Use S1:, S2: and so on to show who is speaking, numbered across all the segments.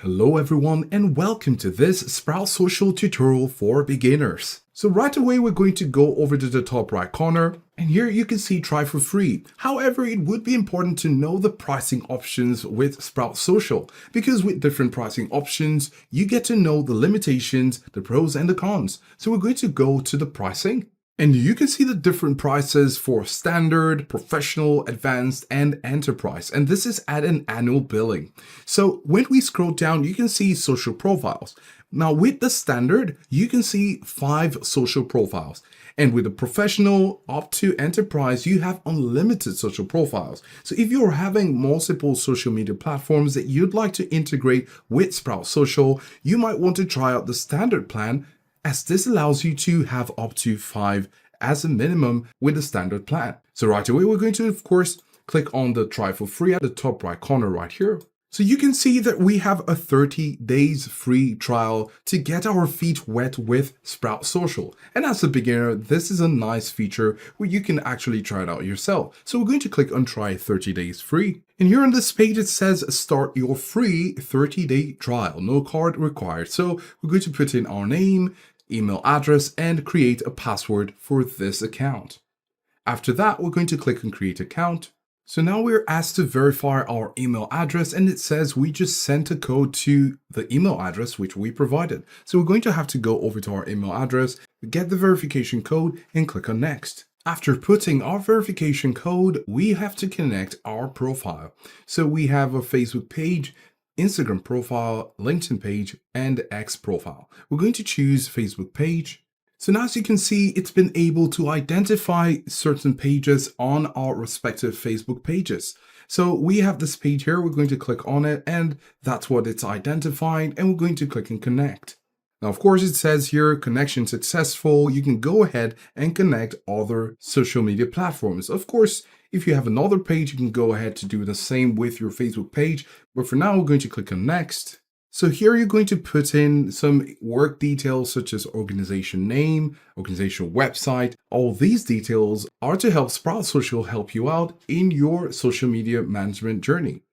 S1: Hello everyone and welcome to this Sprout Social tutorial for beginners. So right away we're going to go over to the top right corner and here you can see try for free. However, it would be important to know the pricing options with Sprout Social because with different pricing options you get to know the limitations, the pros and the cons. So we're going to go to the pricing. And you can see the different prices for standard, professional, advanced, and enterprise. And this is at an annual billing. So when we scroll down, you can see social profiles. Now with the standard, you can see 5 social profiles. And with the professional up to enterprise, you have unlimited social profiles. So if you're having multiple social media platforms that you'd like to integrate with Sprout Social, you might want to try out the standard plan, as this allows you to have up to 5 as a minimum with the standard plan. So right away, we're going to, of course, click on the try for free at the top right corner right here. So you can see that we have a 30 days free trial to get our feet wet with Sprout Social. And as a beginner, this is a nice feature where you can actually try it out yourself. So we're going to click on try 30 days free. And here on this page, it says start your free 30-day trial, no card required. So we're going to put in our name, email address, and create a password for this account. After that, we're going to click on create account. So now we're asked to verify our email address and it says we just sent a code to the email address which we provided. So we're going to have to go over to our email address, get the verification code and click on next. After putting our verification code, we have to connect our profile. So we have a Facebook page, Instagram profile, LinkedIn page, and X profile. We're going to choose Facebook page. So now as you can see, it's been able to identify certain pages on our respective Facebook pages. So we have this page here, we're going to click on it and that's what it's identified and we're going to click and connect. Now, of course, it says here, connection successful. You can go ahead and connect other social media platforms. Of course, if you have another page, you can go ahead to do the same with your Facebook page. But for now, we're going to click on next. So here you're going to put in some work details such as organization name, organizational website. All these details are to help Sprout Social help you out in your social media management journey.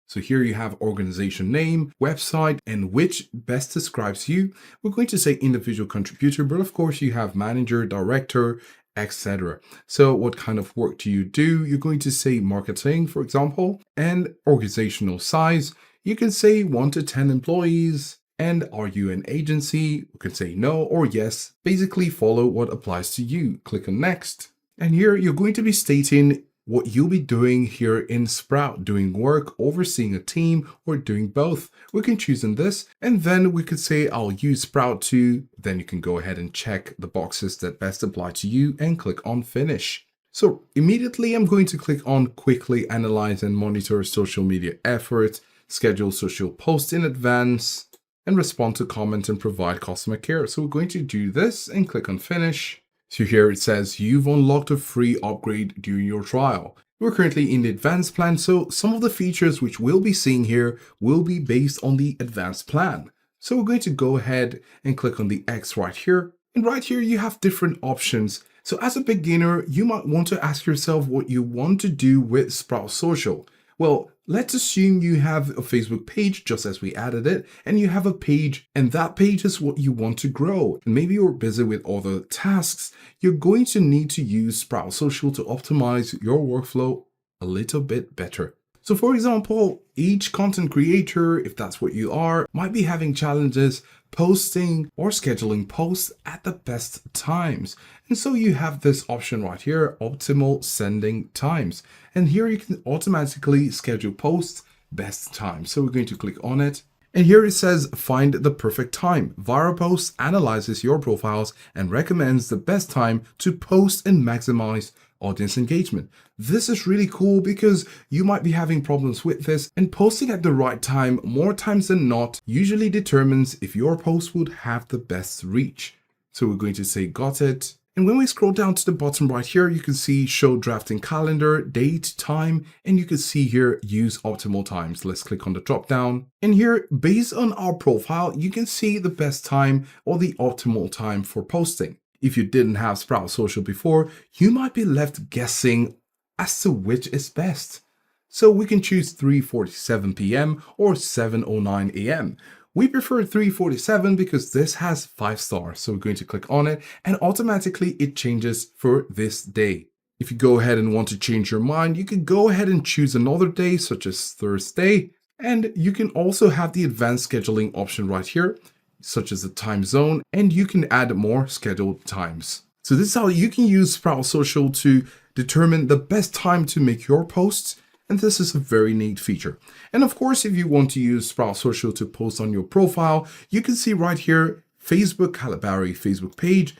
S1: So here you have organization name, website, and which best describes you. We're going to say individual contributor, but of course you have manager, director, etc. So what kind of work do you do? You're going to say marketing, for example, and organizational size. You can say 1 to 10 employees. And are you an agency? You can say no or yes. Basically follow what applies to you. Click on next. And here you're going to be stating what you'll be doing here in Sprout, doing work, overseeing a team, or doing both. We can choose in this, and then we could say, I'll use Sprout too. Then you can go ahead and check the boxes that best apply to you and click on finish. So immediately I'm going to click on quickly analyze and monitor social media efforts, schedule social posts in advance, and respond to comments and provide customer care. So we're going to do this and click on finish. So here it says you've unlocked a free upgrade during your trial. We're currently in the advanced plan, so some of the features which we'll be seeing here will be based on the advanced plan. So we're going to go ahead and click on the X right here. And right here you have different options. So as a beginner, you might want to ask yourself what you want to do with Sprout Social. Well, let's assume you have a Facebook page just as we added it, and you have a page and that page is what you want to grow. And maybe you're busy with other tasks. You're going to need to use Sprout Social to optimize your workflow a little bit better. So for example, each content creator, if that's what you are, might be having challenges posting or scheduling posts at the best times. And so you have this option right here, optimal sending times. And here you can automatically schedule posts best time. So we're going to click on it. And here it says find the perfect time. ViraPost analyzes your profiles and recommends the best time to post and maximize audience engagement. This is really cool because you might be having problems with this, and posting at the right time more times than not usually determines if your post would have the best reach. So we're going to say got it. And when we scroll down to the bottom right here, you can see show drafting calendar, date, time, and you can see here use optimal times. Let's click on the drop down. And here, based on our profile, you can see the best time or the optimal time for posting. If you didn't have Sprout Social before, you might be left guessing as to which is best. So we can choose 3:47 p.m. or 7:09 a.m. We prefer 3:47 because this has 5 stars. So we're going to click on it and automatically it changes for this day. If you go ahead and want to change your mind, you can go ahead and choose another day such as Thursday. And you can also have the advanced scheduling option right here, such as the time zone, and you can add more scheduled times. So this is how you can use Sprout Social to determine the best time to make your posts. And this is a very neat feature. And of course, if you want to use Sprout Social to post on your profile, you can see right here, Facebook Kalahari Facebook page.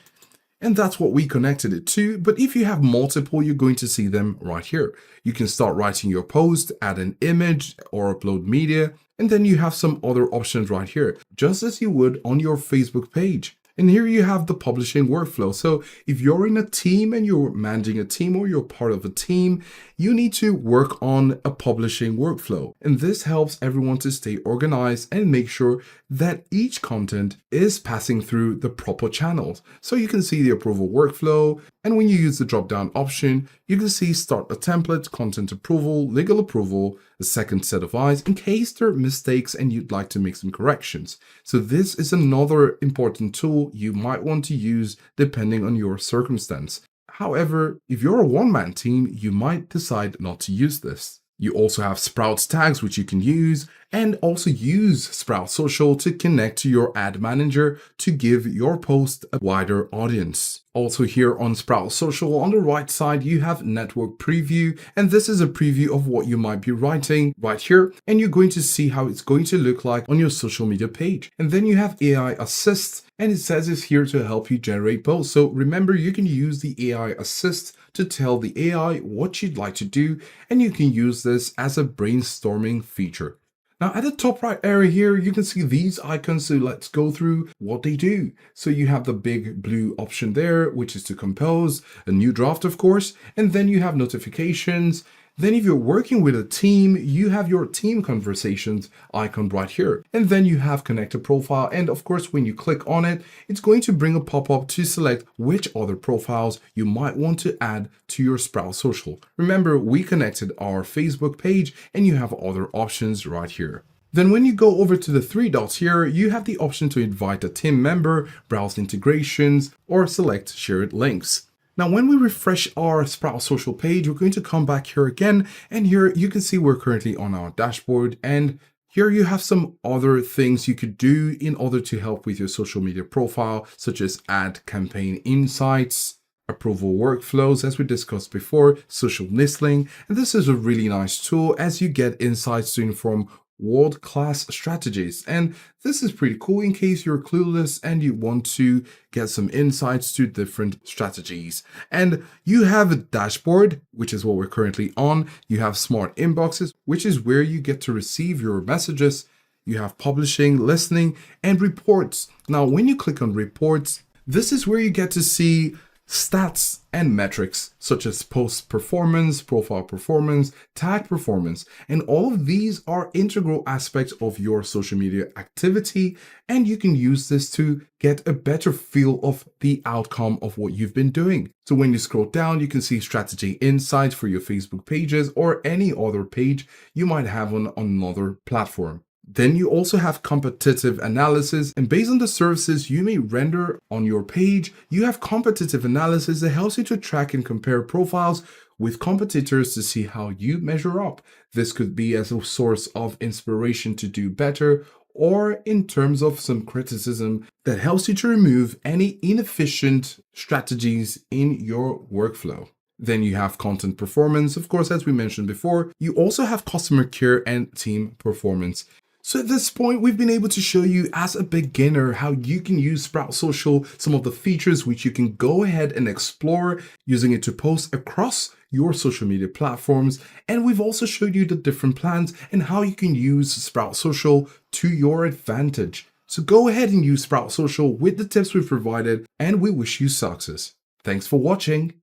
S1: And that's what we connected it to. But if you have multiple, you're going to see them right here. You can start writing your post, add an image or upload media, and then you have some other options right here, just as you would on your Facebook page. And here you have the publishing workflow. So if you're in a team and you're managing a team or you're part of a team, you need to work on a publishing workflow. And this helps everyone to stay organized and make sure that each content is passing through the proper channels. So you can see the approval workflow. And when you use the drop-down option, you can see start a template, content approval, legal approval, a second set of eyes in case there are mistakes and you'd like to make some corrections. So this is another important tool you might want to use depending on your circumstance. However, if you're a one-man team, you might decide not to use this. You also have Sprout tags, which you can use, and also use Sprout Social to connect to your ad manager to give your post a wider audience. Also here on Sprout Social, on the right side, you have network preview, and this is a preview of what you might be writing right here, and you're going to see how it's going to look like on your social media page. And then you have AI Assist, and it says it's here to help you generate posts. So remember, you can use the AI Assist to tell the AI what you'd like to do, and you can use this as a brainstorming feature. Now at the top right area here, you can see these icons. So let's go through what they do. So you have the big blue option there, which is to compose a new draft, of course. And then you have notifications. Then if you're working with a team, you have your team conversations icon right here. And then you have connect a profile. And of course, when you click on it, it's going to bring a pop-up to select which other profiles you might want to add to your Sprout Social. Remember, we connected our Facebook page and you have other options right here. Then when you go over to the 3 dots here, you have the option to invite a team member, browse integrations, or select shared links. Now, when we refresh our Sprout Social page, we're going to come back here again. And here you can see we're currently on our dashboard. And here you have some other things you could do in order to help with your social media profile, such as add campaign insights, approval workflows, as we discussed before, social listening. And this is a really nice tool as you get insights to inform world-class strategies. And this is pretty cool in case you're clueless and you want to get some insights to different strategies. And you have a dashboard, which is what we're currently on. You have smart inboxes, which is where you get to receive your messages. You have publishing, listening, and reports. Now, when you click on reports, this is where you get to see stats and metrics such as post performance, profile performance, tag performance, and all of these are integral aspects of your social media activity, and you can use this to get a better feel of the outcome of what you've been doing. So when you scroll down, you can see strategy insights for your Facebook pages or any other page you might have on another platform. Then you also have competitive analysis, and based on the services you may render on your page, you have competitive analysis that helps you to track and compare profiles with competitors to see how you measure up. This could be as a source of inspiration to do better, or in terms of some criticism that helps you to remove any inefficient strategies in your workflow. Then you have content performance, of course, as we mentioned before. You also have customer care and team performance. So at this point, we've been able to show you as a beginner how you can use Sprout Social, some of the features which you can go ahead and explore using it to post across your social media platforms. And we've also showed you the different plans and how you can use Sprout Social to your advantage. So go ahead and use Sprout Social with the tips we've provided, and we wish you success. Thanks for watching.